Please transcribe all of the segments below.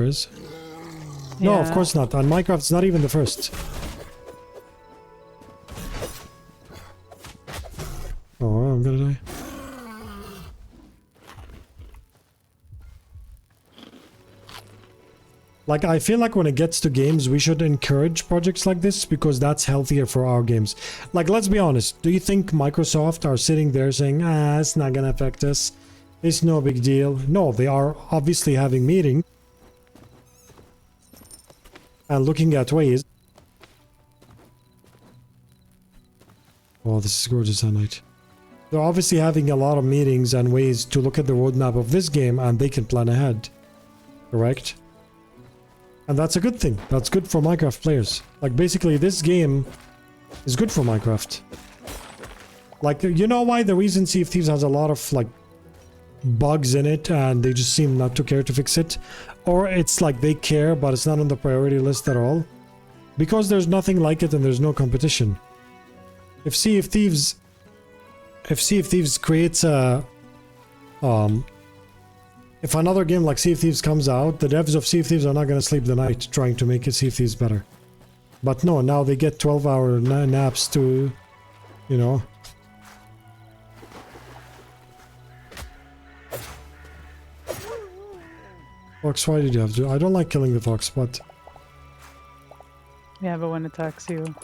is. No, of course not. On Minecraft, it's not even the first. Oh, I'm gonna die. Like, I feel like when it gets to games, we should encourage projects like this because that's healthier for our games. Like, let's be honest. Do you think Microsoft are sitting there saying, it's not gonna affect us. It's no big deal. No, they are obviously having meetings and looking at ways. Oh, this is gorgeous at night. They're obviously having a lot of meetings and ways to look at the roadmap of this game and they can plan ahead. Correct? And that's a good thing. That's good for Minecraft players. Like, basically, this game is good for Minecraft. Like, you know why the reason Sea of Thieves has a lot of, like, bugs in it and they just seem not to care to fix it? Or it's like they care, but it's not on the priority list at all? Because there's nothing like it and there's no competition. If Sea of Thieves creates a... If another game like Sea of Thieves comes out, the devs of Sea of Thieves are not going to sleep the night trying to make Sea of Thieves better. But no, now they get 12-hour naps to, you know... Fox, why did you have to? I don't like killing the fox, but... Yeah, but when it attacks you...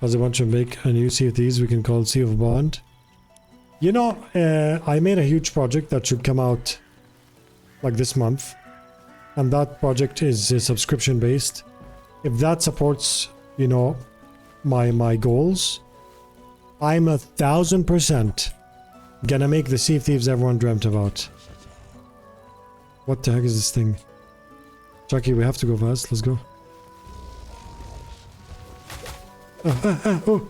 As a bunch to make a new Sea of Thieves, we can call it Sea of Bond. You know, I made a huge project that should come out like this month. And that project is subscription based. If that supports, you know, my goals, I'm 1000% gonna make the Sea of Thieves everyone dreamt about. What the heck is this thing? Chucky, we have to go fast. Let's go. Oh.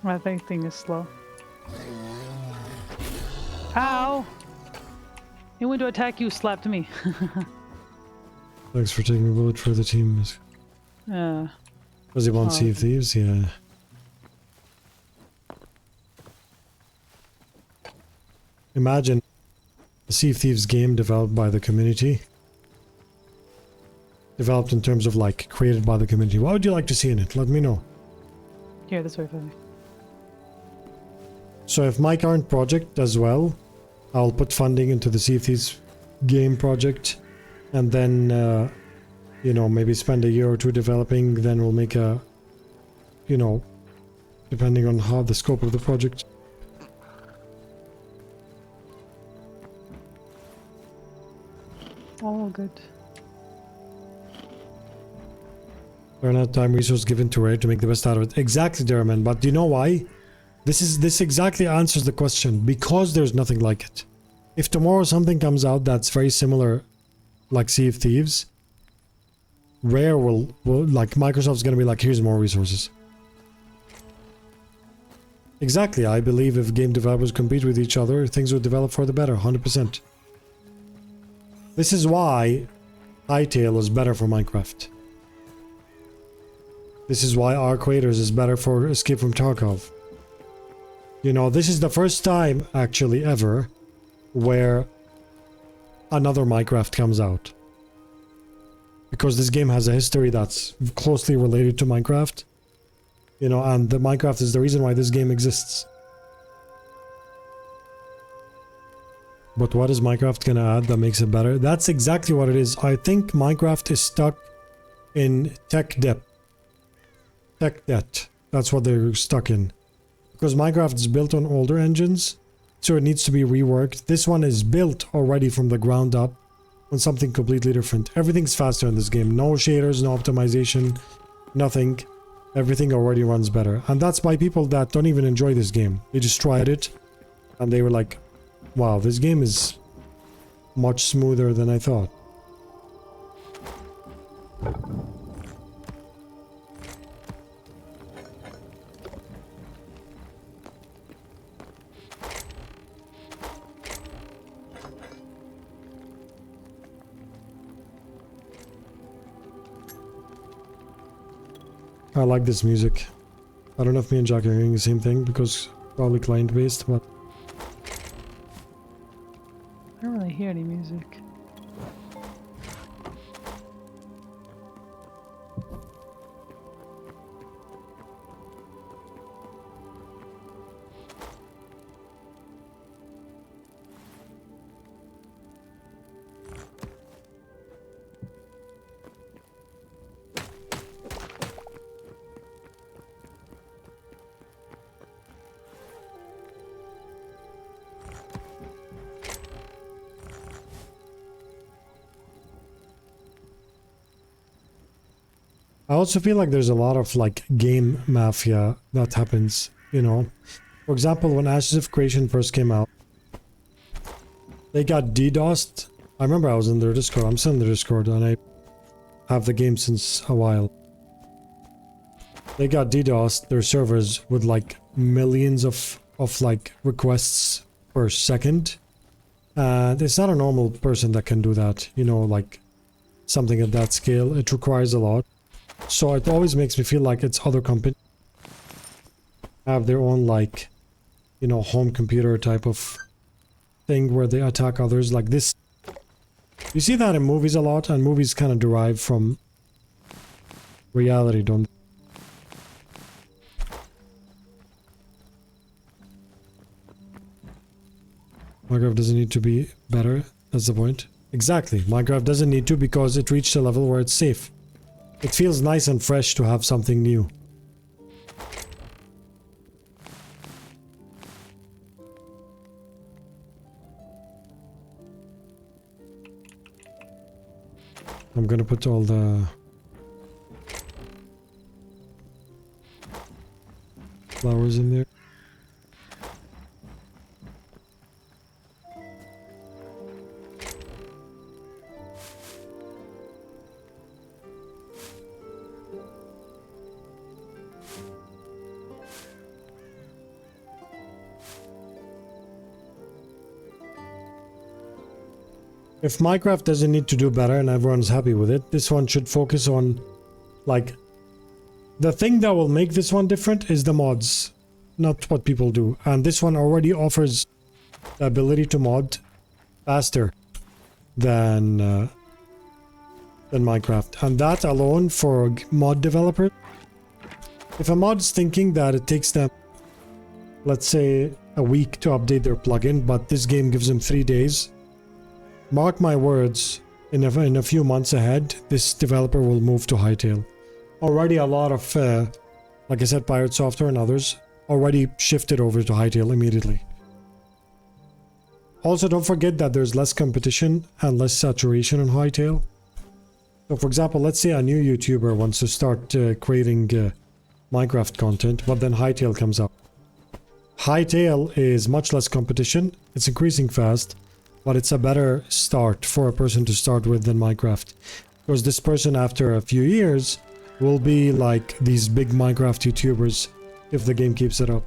My thing is slow. Ow! He went to attack you, slapped me. Thanks for taking a bullet for the team. Was he want Sea of Thieves? Yeah. Imagine a Sea of Thieves game developed by the community. Developed in terms of, like, created by the community. What would you like to see in it? Let me know. Here, this way, Phuzzy. So if my current project does well, I'll put funding into the Sea of Thieves game project. And then, you know, maybe spend a year or two developing. Then we'll make a, you know, depending on how the scope of the project. All good. There are not time resources given to Rare to make the best out of it. Exactly, Derman. But do you know why? This exactly answers the question. Because there's nothing like it. If tomorrow something comes out that's very similar, like Sea of Thieves, Rare will like, Microsoft's gonna be like, here's more resources. Exactly. I believe if game developers compete with each other, things will develop for the better, 100%. This is why Hytale is better for Minecraft. This is why Arc Raiders is better for Escape from Tarkov. You know, this is the first time, actually, ever, where another Minecraft comes out. Because this game has a history that's closely related to Minecraft. You know, and the Minecraft is the reason why this game exists. But what is Minecraft gonna add that makes it better? That's exactly what it is. I think Minecraft is stuck in tech debt. Tech debt. That's what they're stuck in. Because Minecraft is built on older engines, so it needs to be reworked. This one is built already from the ground up on something completely different. Everything's faster in this game. No shaders, no optimization, nothing. Everything already runs better. And that's by people that don't even enjoy this game. They just tried it, and they were like, wow, this game is much smoother than I thought. I like this music. I don't know if me and Jack are hearing the same thing because probably client-based, but... I don't really hear any music. I also feel like there's a lot of like game mafia that happens, you know. For example, when Ashes of Creation first came out, they got DDoSed. I remember I was in their Discord. I'm still in their Discord and I have the game since a while. They got DDoSed, their servers, with like millions of like requests per second. It's not a normal person that can do that, you know, like something at that scale. It requires a lot. So it always makes me feel like it's other companies have their own like, you know, home computer type of thing where they attack others like this. You see that in movies a lot, and movies kind of derive from reality, don't they? Minecraft doesn't need to be better, that's the point. Exactly, Minecraft doesn't need to because it reached a level where it's safe. It feels nice and fresh to have something new. I'm gonna put all the flowers in there. If Minecraft doesn't need to do better and everyone's happy with it, this one should focus on, like, the thing that will make this one different is the mods, not what people do. And this one already offers the ability to mod faster than Minecraft. And that alone for mod developers, if a mod's thinking that it takes them, let's say, a week to update their plugin, but this game gives them 3 days, mark my words, in a few months ahead, this developer will move to Hytale. Already a lot of, like I said, Pirate Software and others already shifted over to Hytale immediately. Also, don't forget that there's less competition and less saturation on Hytale. So, for example, let's say a new YouTuber wants to start creating Minecraft content, but then Hytale comes up. Hytale is much less competition, it's increasing fast, but it's a better start for a person to start with than Minecraft. Because this person, after a few years, will be like these big Minecraft YouTubers if the game keeps it up.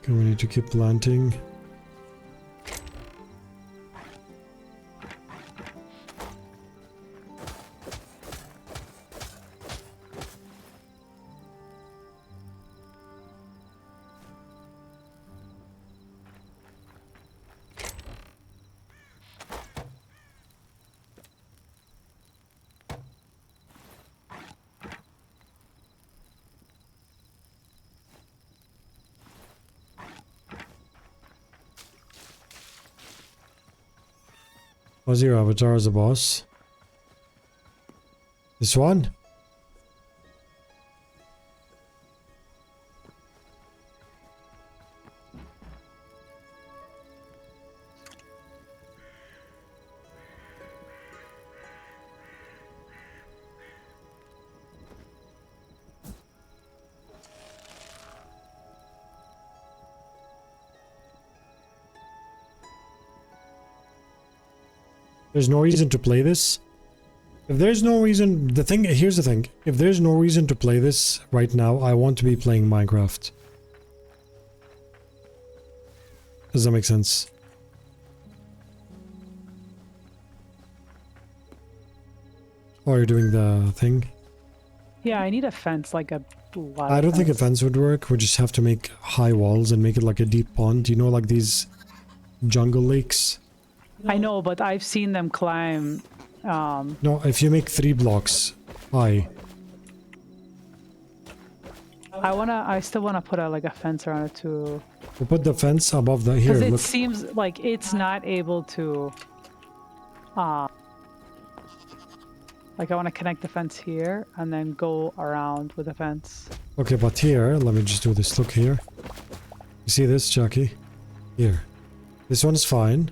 Okay, we need to keep planting. Was your avatar as a boss? This one? There's no reason to play this. If there's no reason, here's the thing. If there's no reason to play this right now, I want to be playing Minecraft. Does that make sense? Oh, you're doing the thing? Yeah, I need a fence, like a lot. I don't think a fence would work. We just have to make high walls and make it like a deep pond. You know, like these jungle lakes? I know, but I've seen them climb. No, if you make 3 blocks high. I still wanna put a like a fence around it too. We'll put the fence above the here. Because it Look, seems like it's not able to. Like I want to connect the fence here and then go around with the fence. okay, but here, let me just do this. Look here. You see this, Jackie? Here. This one is fine.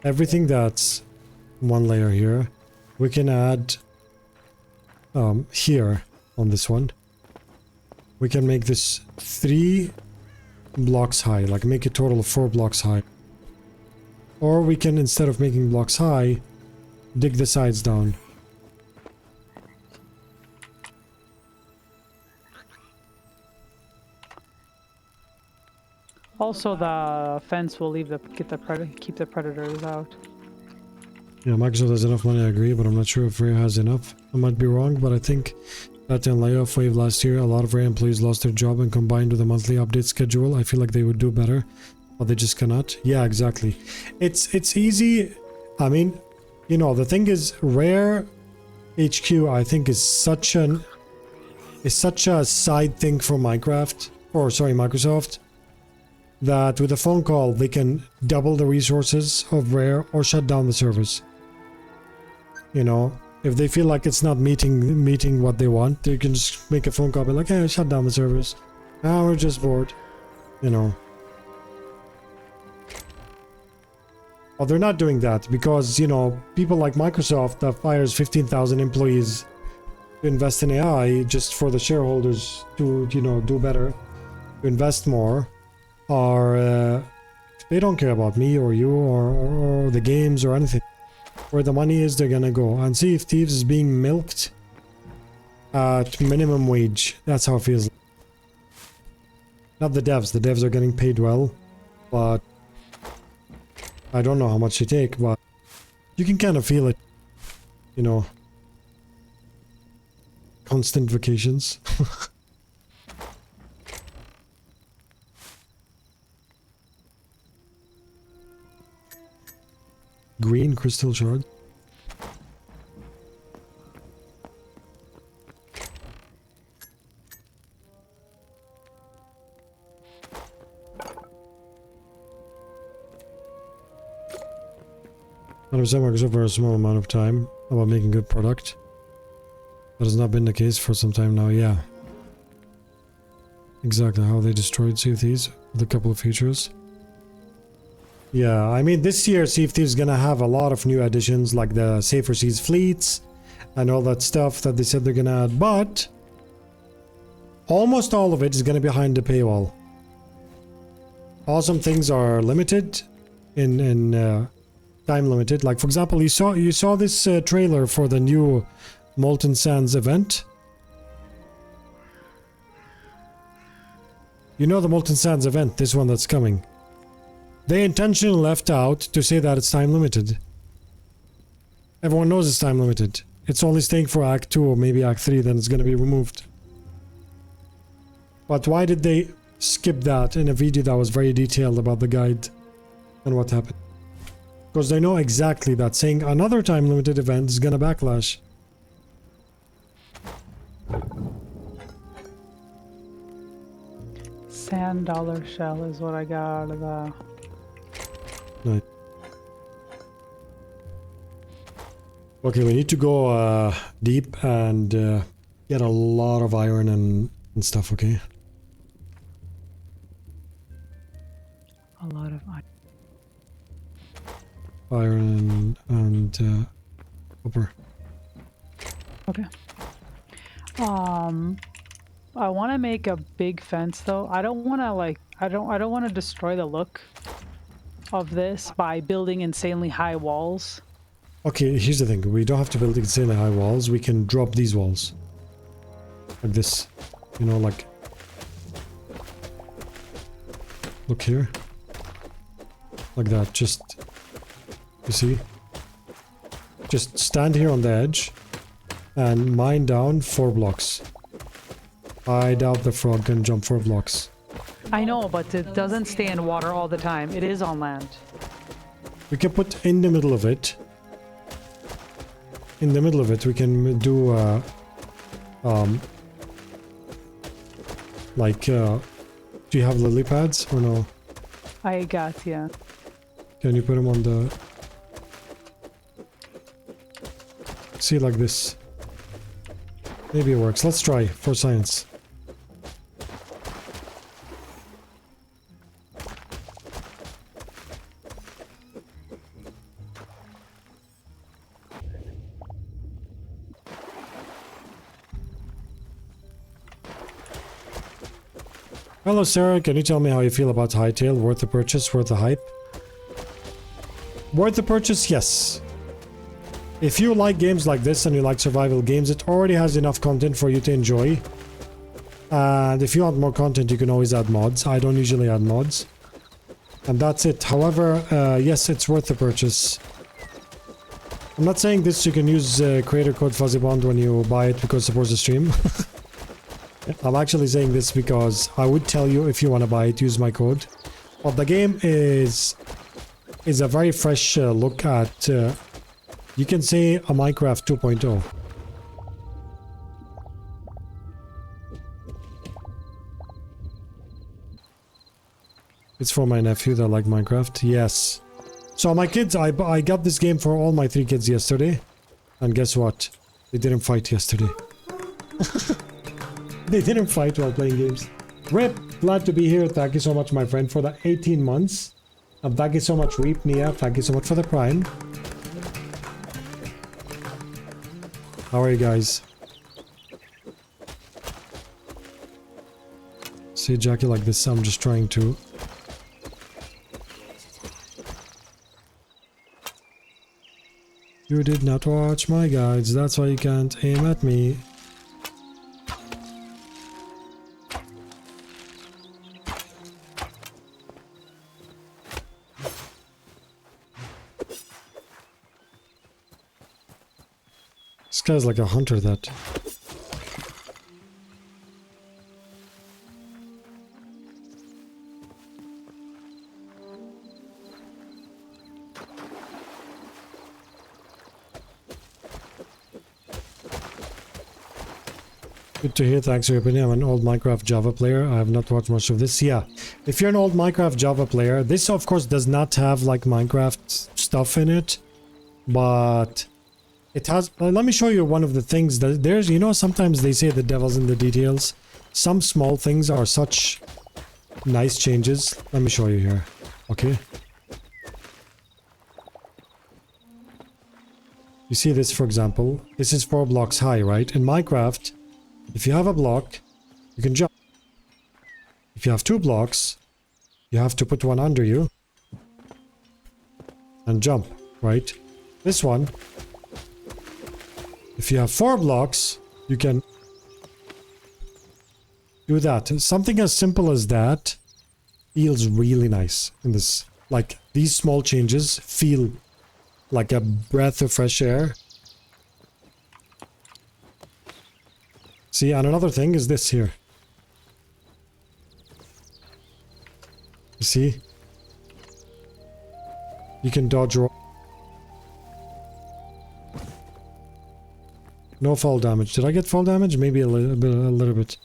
Everything that's one layer here, we can add here on this one. We can make this 3 blocks high, like make a total of 4 blocks high. Or we can, instead of making blocks high, dig the sides down. Also, the fence will leave keep the predators out. Yeah, Microsoft has enough money, I agree, but I'm not sure if Rare has enough. I might be wrong, but I think that in layoff wave last year, a lot of Rare employees lost their job, and combined with a monthly update schedule, I feel like they would do better, but they just cannot. Yeah, exactly. It's easy. I mean, you know, the thing is, Rare HQ, I think, is such a side thing for Microsoft, that with a phone call, they can double the resources of Rare or shut down the service. You know, if they feel like it's not meeting what they want, they can just make a phone call, be like, hey, shut down the service. Now we're just bored. You know. Well, they're not doing that because, you know, people like Microsoft that fires 15,000 employees to invest in AI just for the shareholders to, you know, do better, to invest more, are, they don't care about me or you or the games or anything. Where the money is, they're gonna go. And Sea of Thieves is being milked at minimum wage. That's how it feels. Not the devs. The devs are getting paid well, but I don't know how much they take, but you can kind of feel it. You know. Constant vacations. Green crystal shard. Microsoft for a small amount of time about making good product. That has not been the case for some time now, yeah. Exactly how they destroyed Sea of Thieves with a couple of features. Yeah, I mean, this year Sea of Thieves is gonna have a lot of new additions, like the Safer Seas fleets and all that stuff that they said they're gonna add, but almost all of it is gonna be behind the paywall. Awesome things are limited in time limited. Like, for example, you saw this trailer for the new Molten Sands event. You know the Molten Sands event, this one that's coming. They intentionally left out to say that it's time limited. Everyone knows it's time limited. It's only staying for Act 2 or maybe Act 3, then it's going to be removed. But why did they skip that in a video that was very detailed about the guide and what happened? Because they know exactly that saying another time limited event is going to backlash. Sand dollar shell is what I got out of the... Right. Okay, we need to go deep and get a lot of iron and stuff, okay? A lot of iron. Iron and copper. Okay. I want to make a big fence though. I don't want to like I don't want to destroy the look of this by building insanely high walls. Okay, here's the thing. We don't have to build insanely high walls. We can drop these walls. Like this. You know, like... Look here. Like that, just... You see? Just stand here on the edge and mine down 4 blocks. I doubt the frog can jump 4 blocks. I know, but it doesn't stay in water all the time. It is on land. We can put in the middle of it. In the middle of it, we can do, like, do you have lily pads or no? I got, yeah. Can you put them on the... See, like this. Maybe it works. Let's try for science. Hello Sarah, can you tell me how you feel about Hytale? Worth the purchase? Worth the hype? Worth the purchase? Yes. If you like games like this and you like survival games, it already has enough content for you to enjoy. And if you want more content, you can always add mods. I don't usually add mods. And that's it. However, yes, it's worth the purchase. I'm not saying this, you can use creator code FuzzyBond when you buy it because it supports the stream. I'm actually saying this because I would tell you if you want to buy it, use my code. But the game is a very fresh look at, you can say, a Minecraft 2.0. It's for my nephew that like Minecraft. Yes. So my kids, I got this game for all my 3 kids yesterday. And guess what? They didn't fight yesterday. They didn't fight while playing games. Rip, glad to be here. Thank you so much, my friend, for the 18 months. And thank you so much, Reap Nia. Thank you so much for the Prime. How are you guys? See, Jackie, like this, I'm just trying to... You did not watch my guides, that's why you can't aim at me. This guy's like a hunter that... Good to hear, thanks for your opinion. I'm an old Minecraft Java player. I have not watched much of this. Yeah, if you're an old Minecraft Java player, this of course does not have like Minecraft stuff in it, but it has... let me show you one of the things that there's, you know, sometimes they say the devil's in the details. Some small things are such nice changes. Let me show you here, okay? You see this, for example, this is 4 blocks high, right? In Minecraft, if you have a block, you can jump. If you have 2 blocks, you have to put one under you and jump, right? This one, if you have 4 blocks, you can do that. Something as simple as that feels really nice in this. Like, these small changes feel like a breath of fresh air. See, and another thing is this here. You see? You can dodge roll. No fall damage. Did I get fall damage? Maybe a little bit.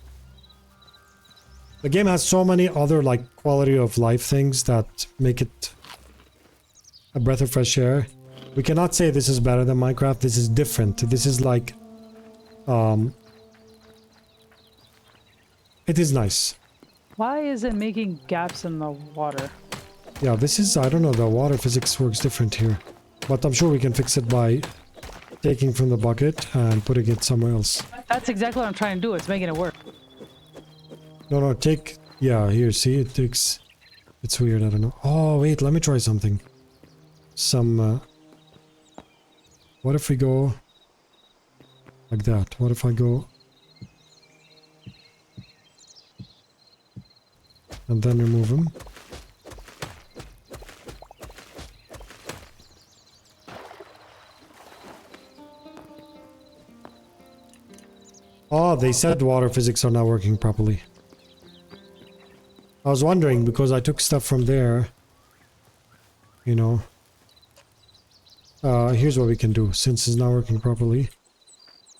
The game has so many other like quality of life things that make it a breath of fresh air. We cannot say this is better than Minecraft. This is different. This is like it is nice. Why is it making gaps in the water? Yeah, this is, I don't know, the water physics works different here. But I'm sure we can fix it by taking from the bucket and putting it somewhere else. That's exactly what I'm trying to do. It's making it work. No, take... Yeah, here, see, it takes... It's weird, I don't know. Oh, wait, let me try something. What if we go... like that? What if I go... and then remove them. Oh, they said water physics are not working properly. I was wondering because I took stuff from there. You know. Here's what we can do. Since it's not working properly.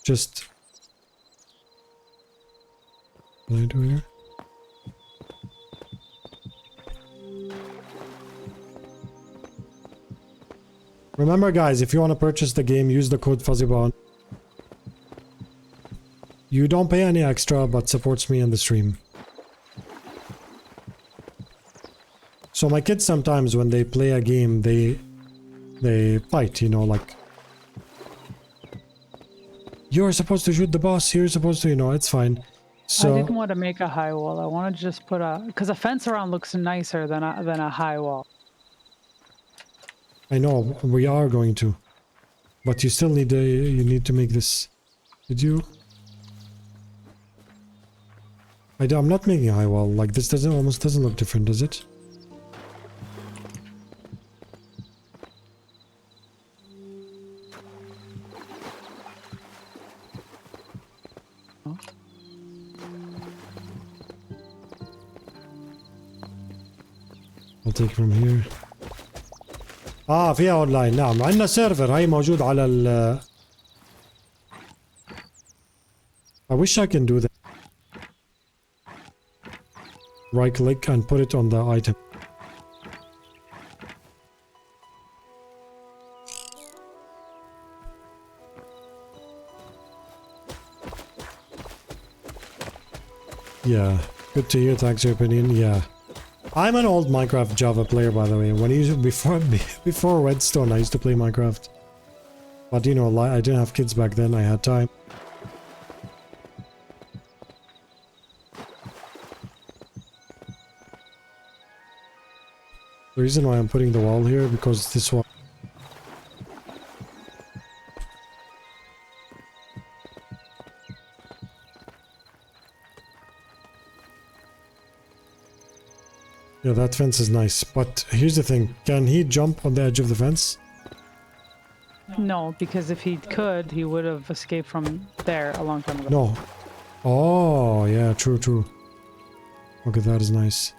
Just... What do I do here? Remember guys, if you want to purchase the game, use the code FuzzyBond. You don't pay any extra, but supports me in the stream. So my kids sometimes when they play a game, they fight, you know, like... You're supposed to shoot the boss, you're supposed to, you know, it's fine. So... I didn't want to make a high wall. I want to just put a... Because a fence around looks nicer than a high wall. I know, we are going to. But you still need to make this... Did you... I'm not making a high wall, like this almost doesn't look different, does it? I'll take from here. فيها اونلاين نعم عندنا سيرفر هاي موجود على ال I wish I can do that. Right click and put it on the item. Yeah, good to hear. Thanks for your opinion. Yeah. I'm an old Minecraft Java player, by the way. When before Redstone, I used to play Minecraft. But you know, I didn't have kids back then. I had time. The reason why I'm putting the wall here because this wall. Yeah, that fence is nice, but here's the thing. Can he jump on the edge of the fence? No, because if he could, he would have escaped from there a long time ago. No. Oh, yeah, true, true. Okay, that is nice.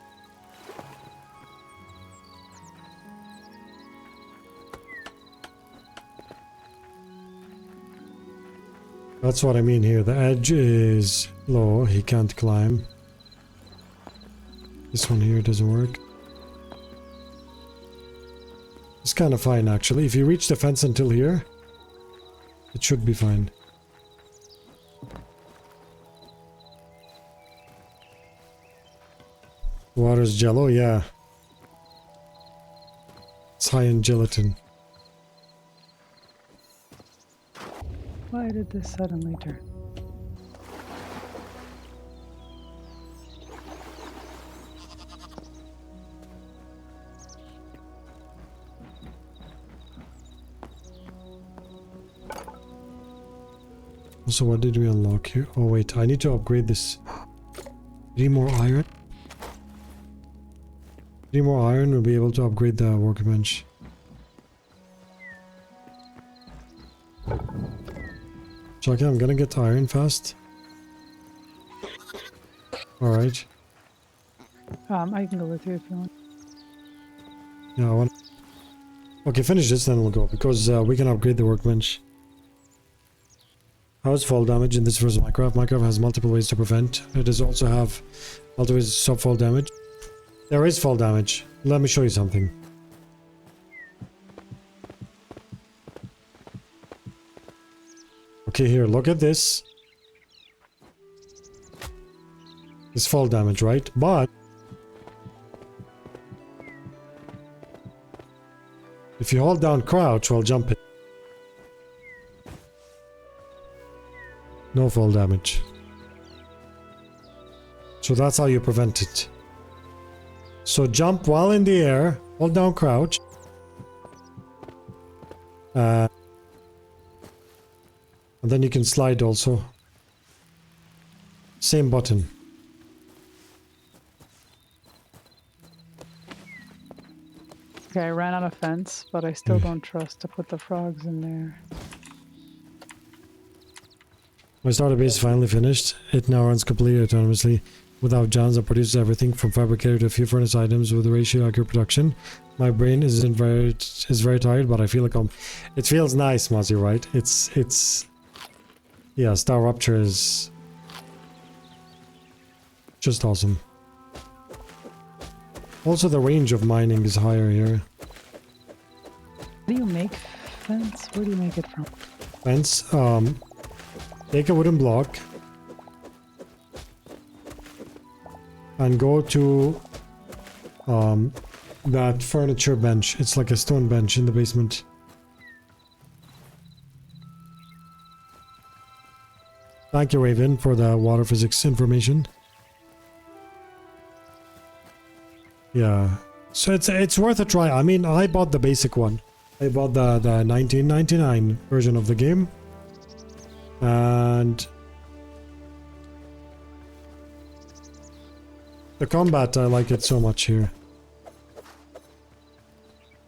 That's what I mean here. The edge is low. He can't climb. This one here doesn't work. It's kind of fine, actually. If you reach the fence until here, it should be fine. Water's jello, yeah. It's high in gelatin. Why did this suddenly turn? So what did we unlock here? Oh wait, I need to upgrade this. 3 more iron. 3 more iron, we'll be able to upgrade the workbench. Chucky, I'm gonna get iron fast. Alright. I can go with you if you want. Yeah, I want... Okay, finish this, then we'll go, because we can upgrade the workbench. How is fall damage in this version of Minecraft? Minecraft has multiple ways to prevent. It does also have multiple ways to stop fall damage. There is fall damage. Let me show you something. Okay, here, look at this. It's fall damage, right? But if you hold down crouch while jumping, no fall damage. So that's how you prevent it. So jump while in the air, hold down crouch. And then you can slide also. Same button. Okay, I ran out of fence, but I still don't trust to put the frogs in there. My starter base is finally finished. It now runs completely autonomously without jams and produces everything from fabricator to a few furnace items with ratio accurate production. My brain is very tired, but I feel like it feels nice, Mozzie, right? It's yeah, Star Rupture is just awesome. Also, the range of mining is higher here. How do you make fence? Where do you make it from? Fence, take a wooden block and go to that furniture bench. It's like a stone bench in the basement. Thank you, Raven, for the water physics information. Yeah, so it's worth a try. I mean, I bought the basic one. I bought the 1999 version of the game. And the combat, I like it so much here.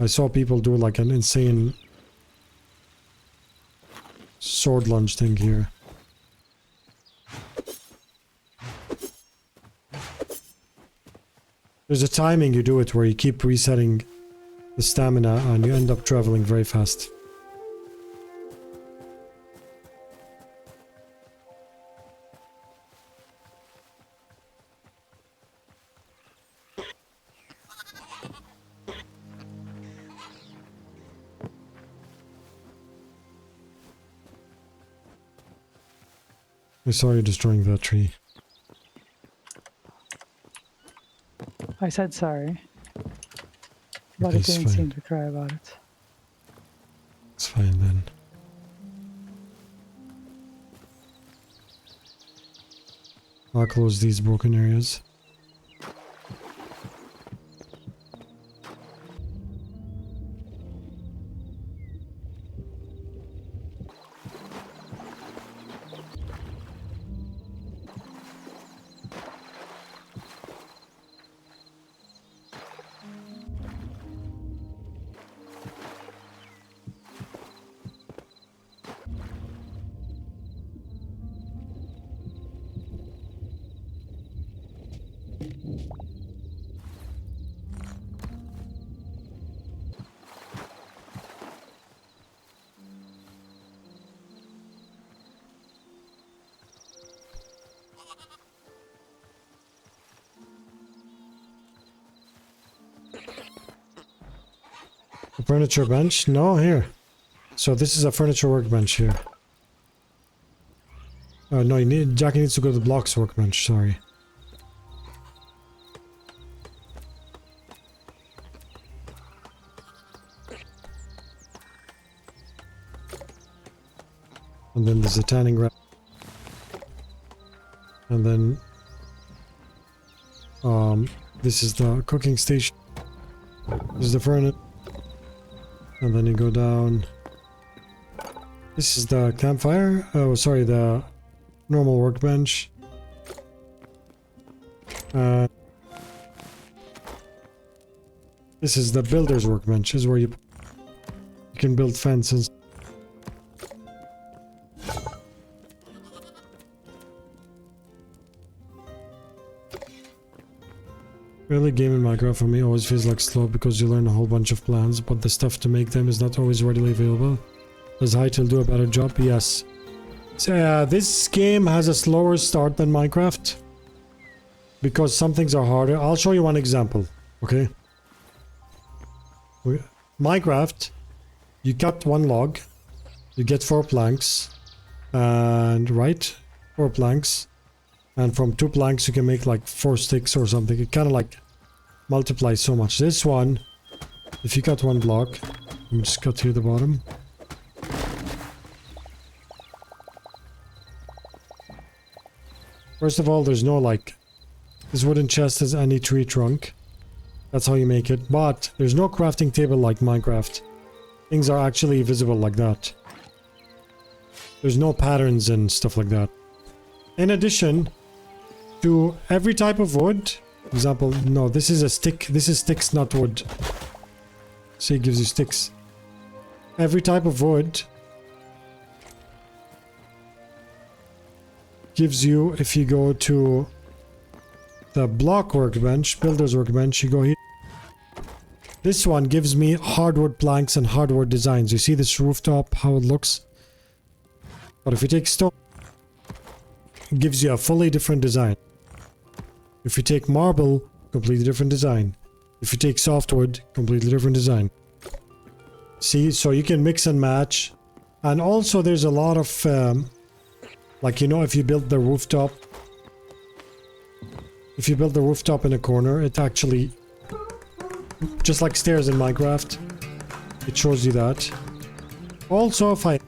I saw people do like an insane sword lunge thing here. There's a timing you do it where you keep resetting the stamina and you end up traveling very fast. I saw you destroying that tree. I said sorry. But Okay, it didn't seem to cry about it. It's fine then. I'll close these broken areas. A furniture bench? No, here. So this is a furniture workbench here. Oh no, Jackie needs to go to the blocks workbench, sorry. And then there's a tanning rack. And then this is the cooking station. This is the furnace. And then you go down. This is the campfire. Oh, sorry, the normal workbench. This is the builder's workbench. This is where you can build fences. Early game in Minecraft for me always feels like slow because you learn a whole bunch of plans, but the stuff to make them is not always readily available. Does Hytale do a better job? Yes. So, this game has a slower start than Minecraft because some things are harder. I'll show you one example, okay? Minecraft, you cut one log, you get 4 planks, and right, 4 planks. And from 2 planks you can make like 4 sticks or something. It kind of like multiplies so much. This one, if you cut 1 block, let me just cut here the bottom. First of all, there's no like, this wooden chest has any tree trunk. That's how you make it. But there's no crafting table like Minecraft. Things are actually visible like that. There's no patterns and stuff like that. In addition to every type of wood, for example, no, this is a stick. This is sticks, not wood. So it gives you sticks. Every type of wood gives you, if you go to the block workbench, builder's workbench, you go here. This one gives me hardwood planks and hardwood designs. You see this rooftop, how it looks? But if you take stone, it gives you a fully different design. If you take marble, completely different design. If you take softwood, completely different design. See, so you can mix and match. And also there's a lot of, like, you know, if you build the rooftop, if you build the rooftop in a corner, it actually, just like stairs in Minecraft, it shows you that. Also, if I...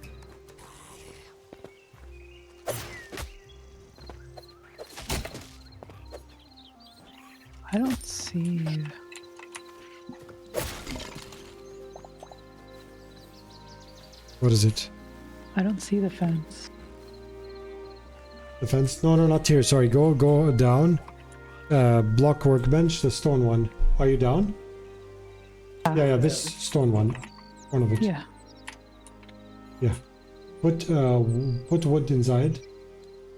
I don't see... What is it? I don't see the fence. The fence? No, no, not here. Sorry, go down. Block workbench, the stone one. Are you down? Yeah, this stone one. One of it. Yeah. Yeah. Put wood inside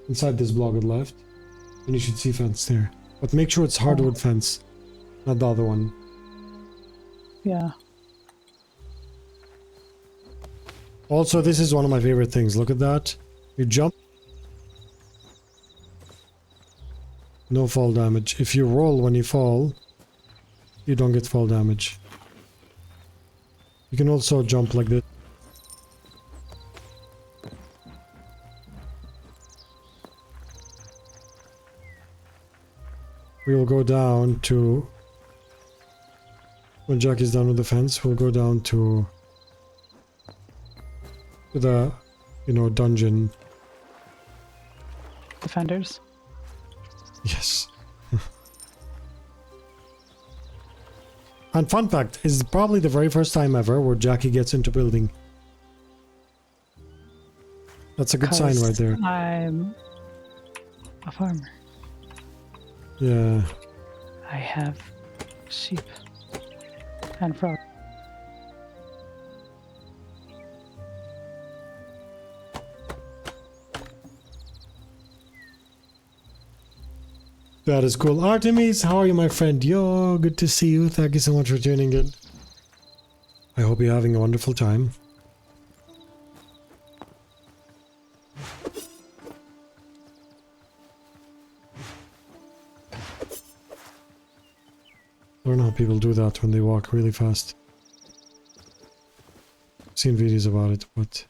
this block on the left, and you should see fence there. But make sure it's hardwood fence, not the other one. Yeah. Also, this is one of my favorite things. Look at that. You jump. No fall damage. If you roll when you fall, you don't get fall damage. You can also jump like this. We will go down to... When Jack is done with the fence, we'll go down to the, you know, dungeon. Defenders. Yes. And fun fact, is probably the very first time ever where Jackie gets into building. That's a good sign right there. I'm a farmer. Yeah. I have sheep and frogs. That is cool. Artemis, how are you, my friend? Yo, good to see you. Thank you so much for tuning in. I hope you're having a wonderful time. I don't know how people do that when they walk really fast. I've seen videos about it, but...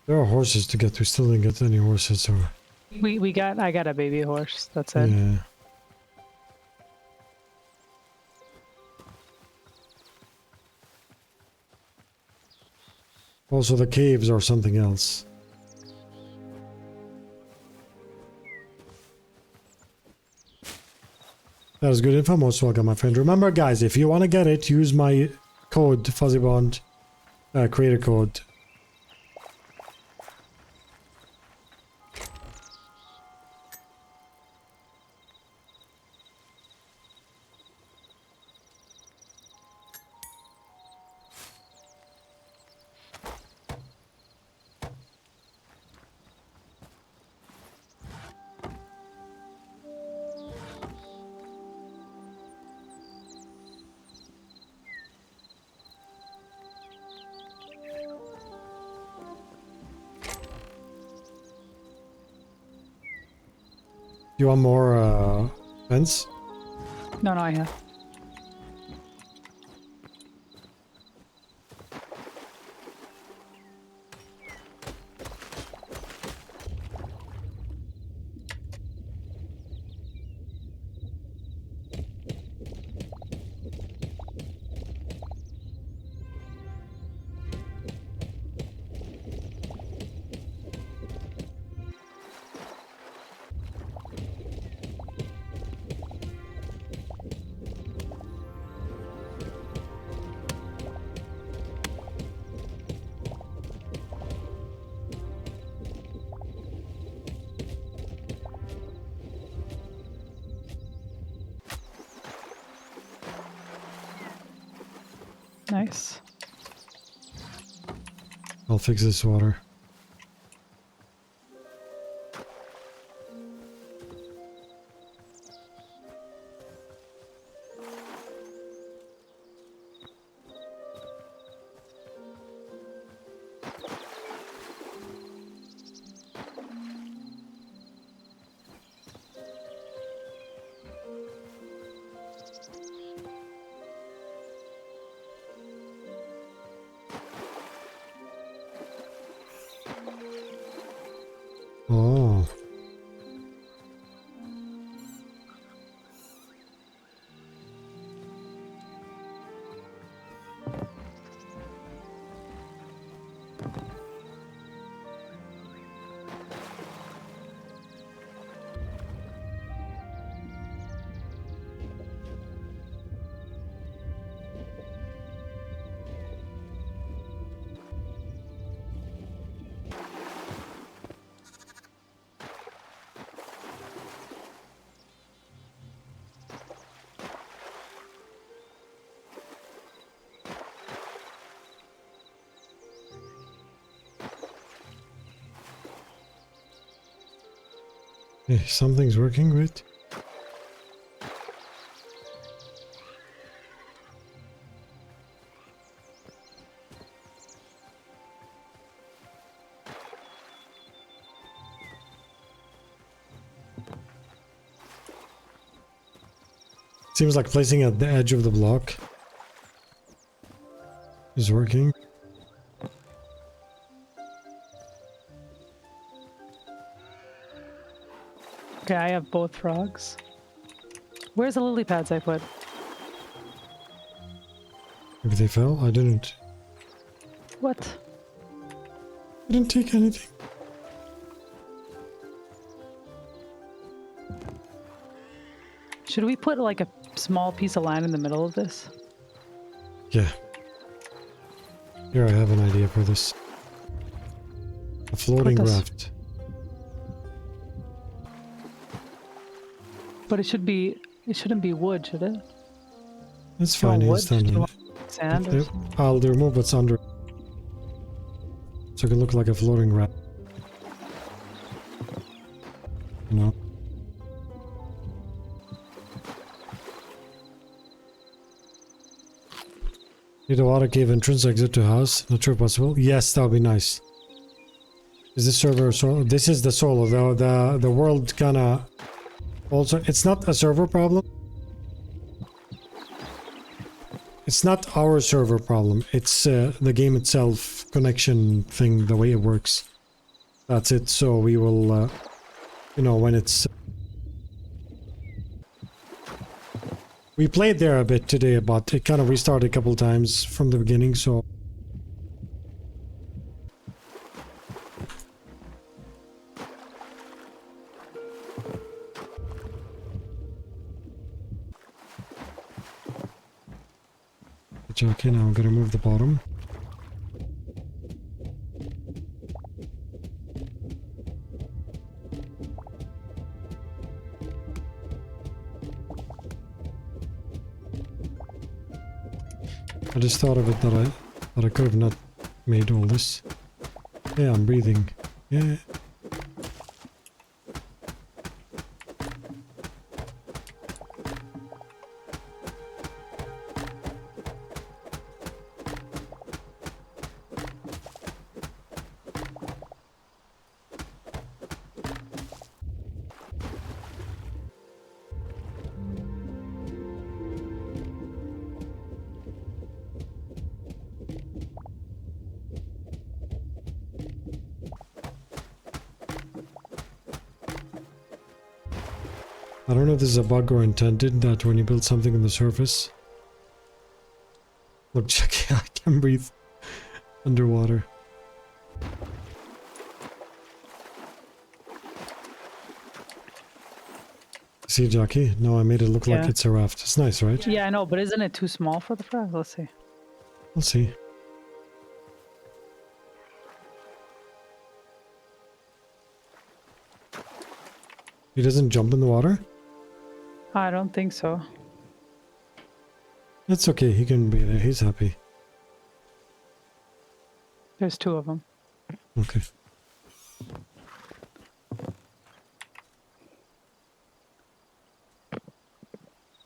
There are horses to get. We still didn't get any horses, or... I got a baby horse. That's it. Yeah. Also, the caves are something else. That is good info. Most welcome, my friend. Remember, guys, if you want to get it, use my code, FuzzyBond, creator code. You want more fence? No, I have. Nice. I'll fix this water. Oh. Hey, something's working, right? Seems like placing at the edge of the block is working. Okay, I have both frogs. Where's the lily pads I put? Maybe they fell? I didn't. What? I didn't take anything. Should we put like a small piece of land in the middle of this? Yeah. Here, I have an idea for this. A floating this- raft. But it shouldn't be wood, should it? That's Do you fine, want you wood? stand Do you on want it. sand or something? I'll remove what's under it. So it can look like a floating raft. You know? Need a water cave entrance exit to house. Not sure possible. Yes, that would be nice. Is this server solo? This is the solo. The world kinda also, it's not a server problem. It's not our server problem. It's the game itself connection thing, the way it works. That's it. So we will, you know, when it's... We played there a bit today, but it kind of restarted a couple times from the beginning, so... Okay, now I'm gonna move the bottom. I just thought of it that I could have not made all this. Yeah, I'm breathing. Yeah. I don't know if this is a bug or intended that when you build something on the surface. Look, Jackie, I can breathe underwater. See, Jackie? No, I made it look like Yeah. it's a raft. It's nice, right? Yeah, I know, but isn't it too small for the frog? Let's see. We'll see. He doesn't jump in the water? I don't think so. That's okay, he can be there. He's happy. There's 2 of them. Okay.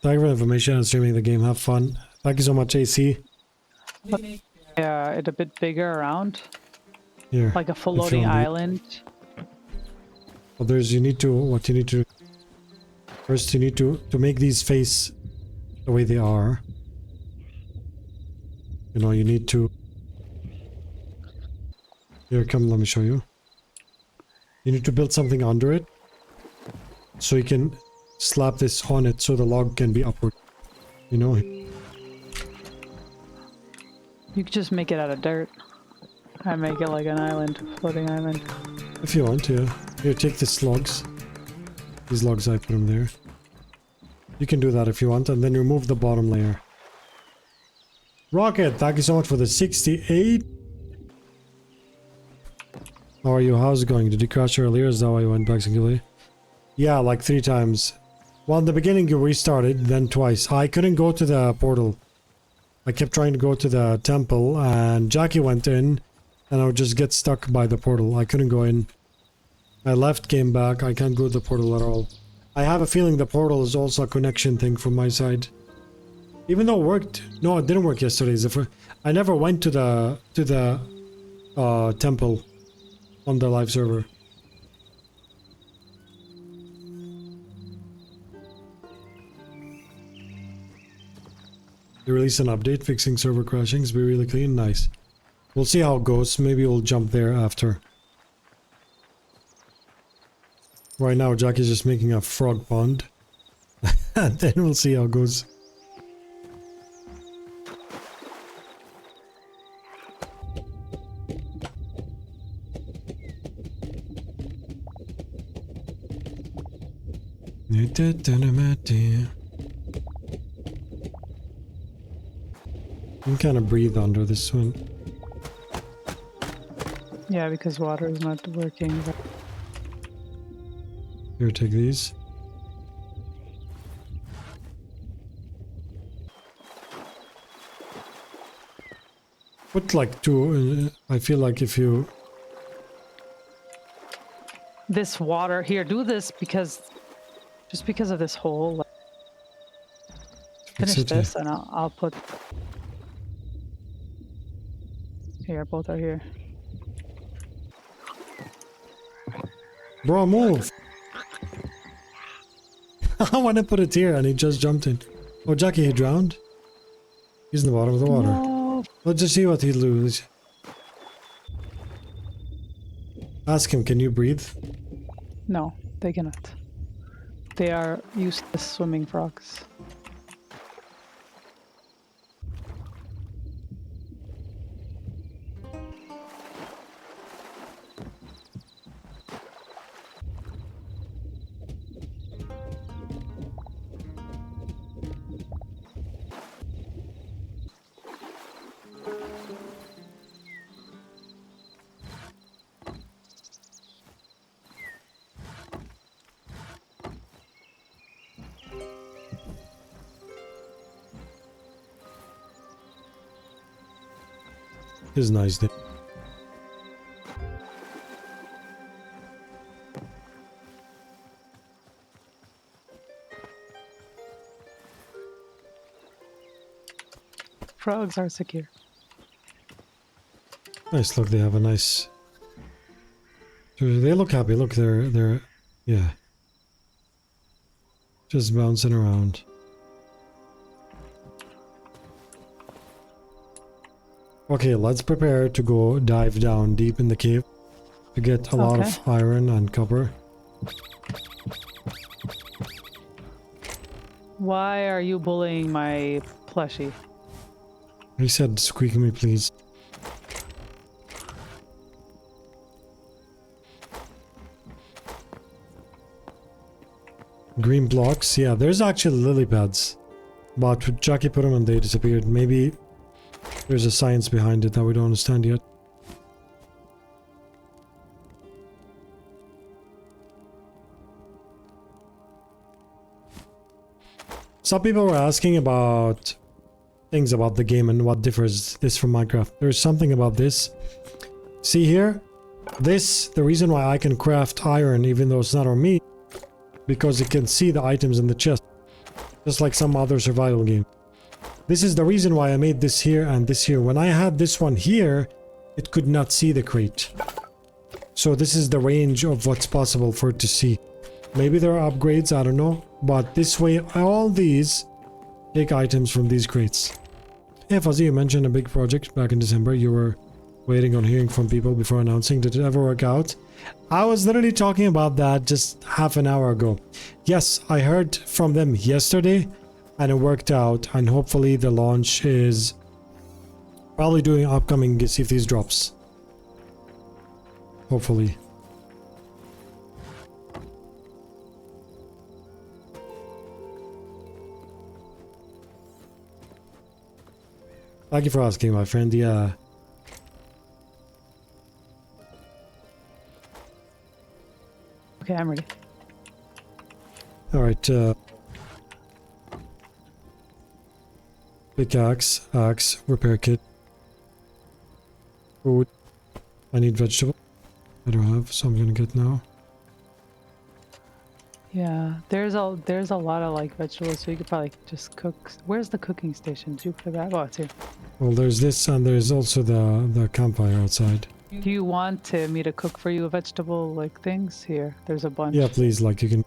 Thank you for the information and streaming the game. Have fun. Thank you so much, AC. Yeah, it a bit bigger around. Here. Like a if you floating want me- island. Well, what you need to first you need to make these face the way they are. You know, you need to here, come, let me show you. You need to build something under it so you can slap this on it so the log can be upward. You know? You could just make it out of dirt. I make it like an island, floating island. If you want, yeah. Here, take these logs. These logs, I put them there. You can do that if you want, and then remove the bottom layer. Rocket, thank you so much for the 68. How are you? How's it going? Did you crash earlier? Is that why you went back singularly? Yeah, like 3 times. Well, in the beginning you restarted, then twice. I couldn't go to the portal. I kept trying to go to the temple, and Jackie went in, and I would just get stuck by the portal. I couldn't go in. I left, came back. I can't go to the portal at all. I have a feeling the portal is also a connection thing from my side. Even though it worked. No, it didn't work yesterday. I never went to the temple on the live server. They released an update fixing server crashings. Be really clean. Nice. We'll see how it goes. Maybe we'll jump there after. Right now, Jackie's just making a frog pond. And then we'll see how it goes. You can kind of breathe under this one. Yeah, because water is not working. Here, take these. Put like 2. I feel like if you... This water here, do this because just because of this hole. Like, finish this, and I'll put. Here, both are here. Bro, move! I want to put it here, and he just jumped in. Oh, Jackie, he drowned? He's in the bottom of the water. No. Let's just see what he'll lose. Ask him, can you breathe? No, they cannot. They are useless swimming frogs. It's nice day. Frogs are secure. Nice, look, they have a nice... They look happy, look, they're... Yeah. Just bouncing around. Okay, let's prepare to go dive down deep in the cave to get a lot of iron and copper. Why are you bullying my plushie? He said, squeak me, please. Green blocks, yeah, there's actually lily pads. But Jackie put them and they disappeared. Maybe there's a science behind it that we don't understand yet. Some people were asking about things about the game and what differs this from Minecraft. There's something about this. See here? This, the reason why I can craft iron even though it's not on me, because it can see the items in the chest. Just like some other survival game. This is the reason why I made this here and this here. When I had this one here, it could not see the crate. So this is the range of what's possible for it to see. Maybe there are upgrades, I don't know. But this way, all these take items from these crates. Hey Phuzzy, you mentioned a big project back in December. You were waiting on hearing from people before announcing. Did it ever work out? I was literally talking about that just half an hour ago. Yes, I heard from them yesterday and it worked out, and hopefully the launch is probably doing upcoming Sea of Thieves drops. Hopefully. Thank you for asking, my friend. Yeah. Okay, I'm ready. Alright, pickaxe, axe, repair kit. Food. I need vegetable. I don't have, so I'm gonna get now. Yeah, there's a lot of like vegetables, so you could probably just cook. Where's the cooking station? Did you put that? Oh, it's here. Well, there's this and there's also the campfire outside. Do you want me to cook for you a vegetable like things? Here, there's a bunch. Yeah, please, like you can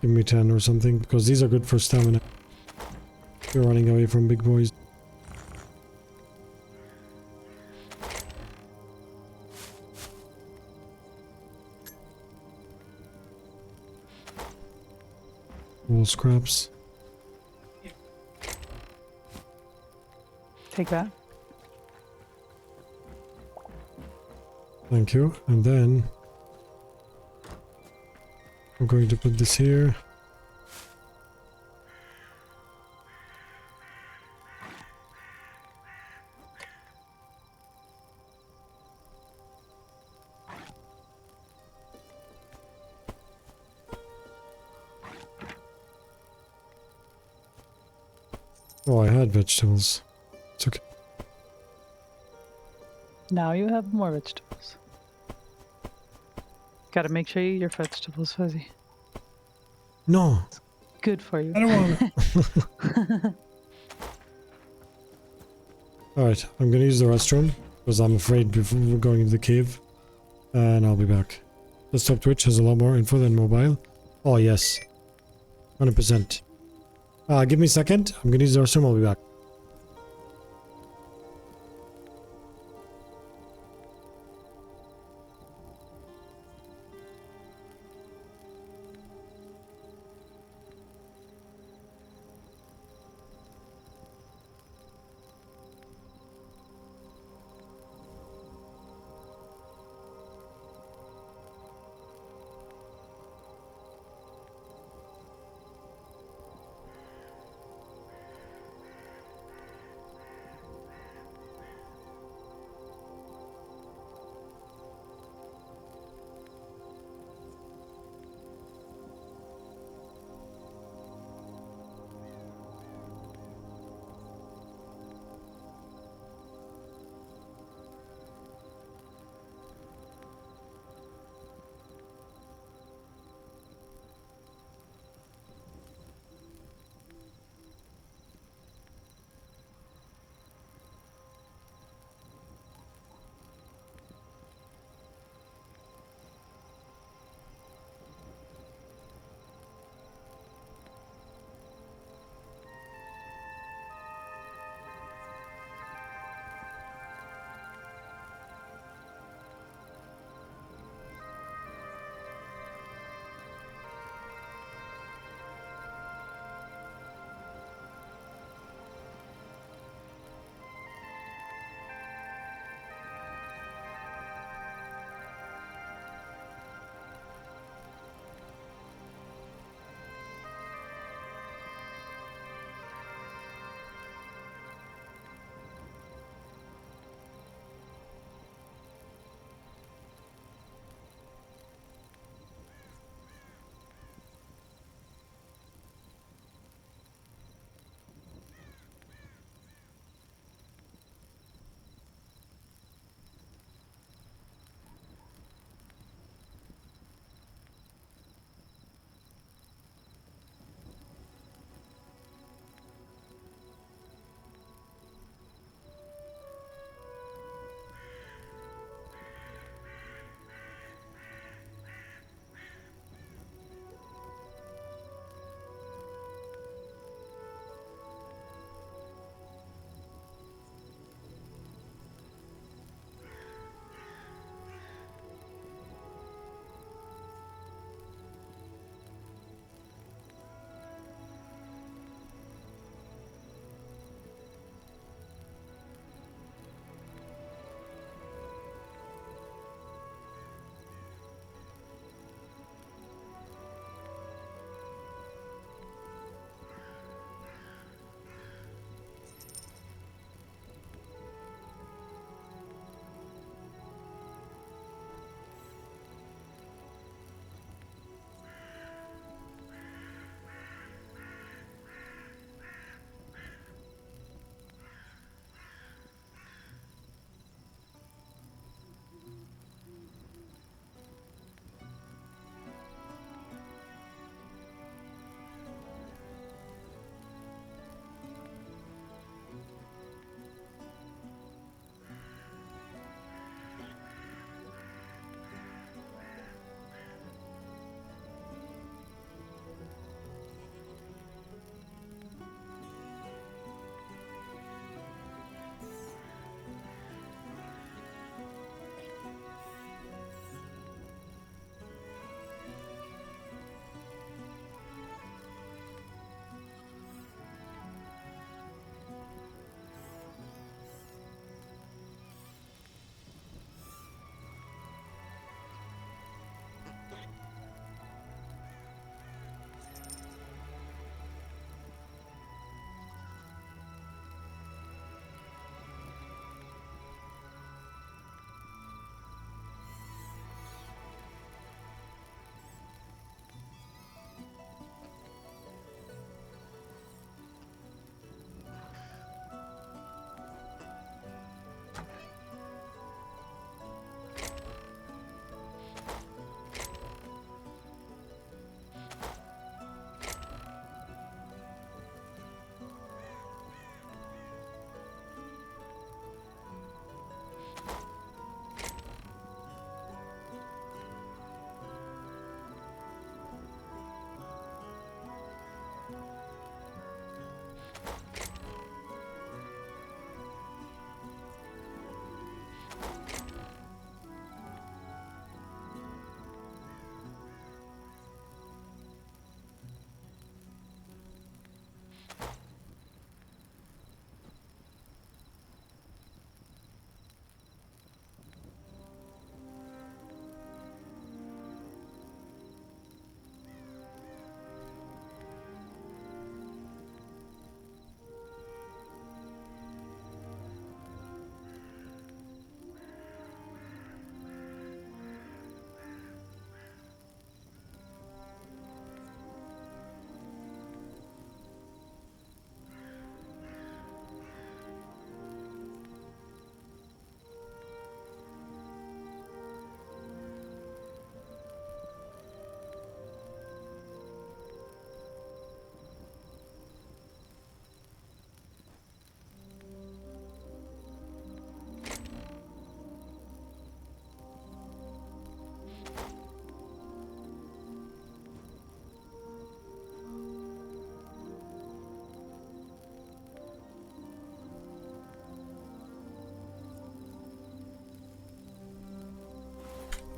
give me 10 or something, because these are good for stamina. You're running away from big boys. Wool scraps. Take that. Thank you. And then I'm going to put this here. Oh, I had vegetables. It's okay. Now you have more vegetables. Gotta make sure you eat your vegetables, Fuzzy. No, Good for you. I don't want. Alright, I'm gonna use the restroom because I'm afraid before we're going into the cave. And I'll be back. Desktop Twitch has a lot more info than mobile. Oh, yes. 100%. Give me a second. I'm gonna use the restroom. I'll be back.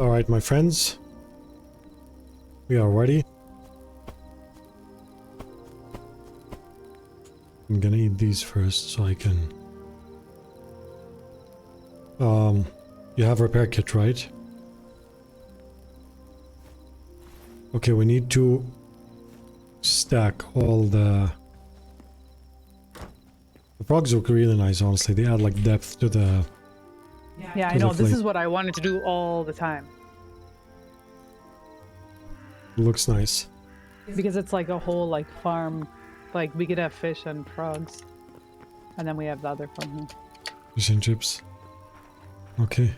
Alright, my friends. We are ready. I'm gonna eat these first so I can... You have repair kit, right? Okay, we need to stack all the... The frogs look really nice, honestly. They add like depth to the... Yeah, I know. This is what I wanted to do all the time. Looks nice. Because it's like a whole like farm. Like we could have fish and frogs. And then we have the other farm here. Fish and chips. Okay.